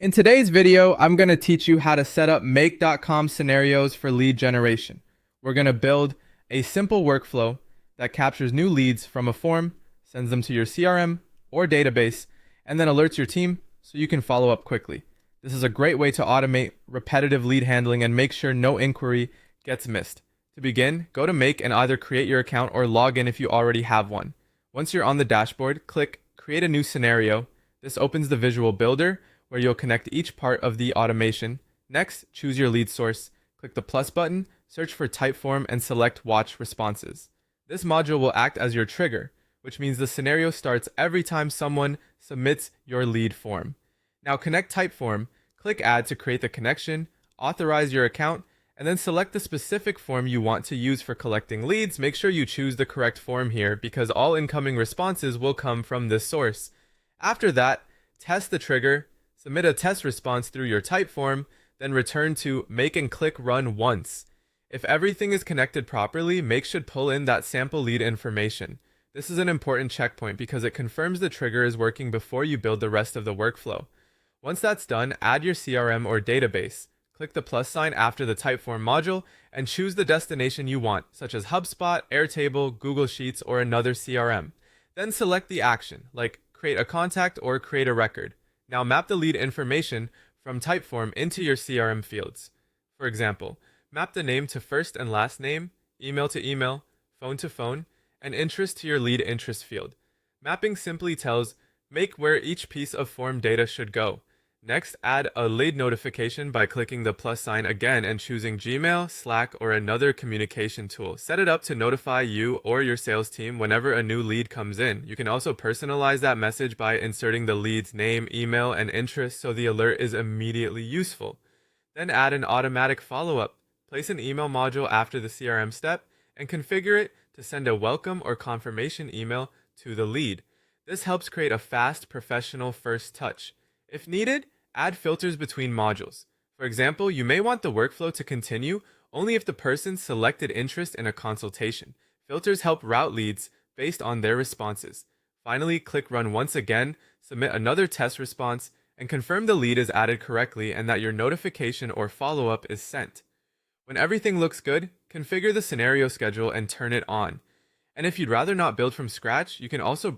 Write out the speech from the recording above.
In today's video, I'm going to teach you how to set up make.com scenarios for lead generation. We're going to build a simple workflow that captures new leads from a form, sends them to your CRM or database, and then alerts your team so you can follow up quickly. This is a great way to automate repetitive lead handling and make sure no inquiry gets missed. To begin, go to Make and either create your account or log in if you already have one. Once you're on the dashboard, click Create a new scenario. This opens the visual builder where you'll connect each part of the automation. Next, choose your lead source, click the plus button, search for Typeform, and select Watch Responses. This module will act as your trigger, which means the scenario starts every time someone submits your lead form. Now connect Typeform, click Add to create the connection, authorize your account, and then select the specific form you want to use for collecting leads. Make sure you choose the correct form here because all incoming responses will come from this source. After that, test the trigger, submit a test response through your Typeform, then return to Make and click Run once. If everything is connected properly, Make should pull in that sample lead information. This is an important checkpoint because it confirms the trigger is working before you build the rest of the workflow. Once that's done, add your CRM or database. Click the plus sign after the Typeform module and choose the destination you want, such as HubSpot, Airtable, Google Sheets, or another CRM. Then select the action, like create a contact or create a record. Now map the lead information from Typeform into your CRM fields. For example, map the name to first and last name, email to email, phone to phone, and interest to your lead interest field. Mapping simply tells Make where each piece of form data should go. Next, add a lead notification by clicking the plus sign again and choosing Gmail, Slack, or another communication tool. Set it up to notify you or your sales team whenever a new lead comes in. You can also personalize that message by inserting the lead's name, email, and interest so the alert is immediately useful. Then add an automatic follow-up. Place an email module after the CRM step and configure it to send a welcome or confirmation email to the lead. This helps create a fast, professional first touch. If needed, add filters between modules. For example, you may want the workflow to continue only if the person selected interest in a consultation. Filters help route leads based on their responses. Finally, click Run once again, submit another test response, and confirm the lead is added correctly and that your notification or follow-up is sent. When everything looks good, configure the scenario schedule and turn it on. And if you'd rather not build from scratch, you can also